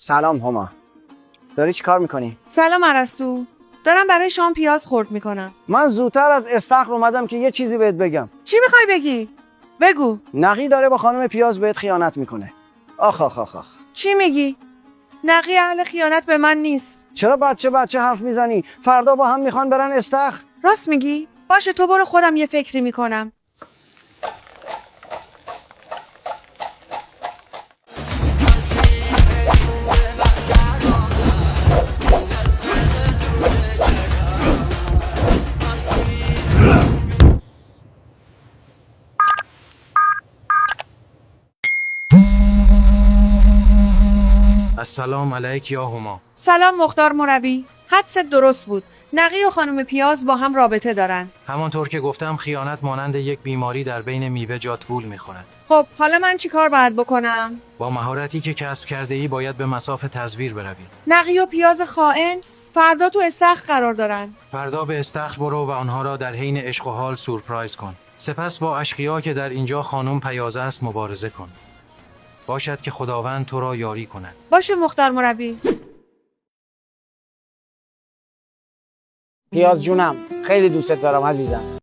سلام هما. داری چی کار میکنی؟ سلام ارسطو. دارم برای شام پیاز خرد میکنم. من زودتر از استخر اومدم که یه چیزی بهت بگم. چی میخوای بگی؟ بگو. نقی داره با خانم پیاز بهت خیانت میکنه. آخ آخ آخ آخ. چی میگی؟ نقی اهل خیانت به من نیست. چرا بچه حرف میزنی؟ فردا با هم میخوان برن استخر. راست میگی؟ باشه تو برو، خودم یه فکری میکنم. السلام علیک یا هما. سلام مختار مربی. حدست درست بود. نقی و خانم پیاز با هم رابطه دارن. همانطور که گفتم خیانت مانند یک بیماری در بین میوه جا طول می‌خورد. خب حالا من چی کار باید بکنم؟ با مهارتی که کسب کرده‌ای باید به مصاف تزویر بروی. نقی و پیاز خائن فردا تو استخر قرار دارن. فردا به استخر برو و آنها را در حین عشق و حال سورپرایز کن. سپس با اشقیا که در اینجا خانم پیازه است مبارزه کن. باشد که خداوند تو را یاری کند. باشه مختار مربی. پیاز جونم، خیلی دوستت دارم عزیزم.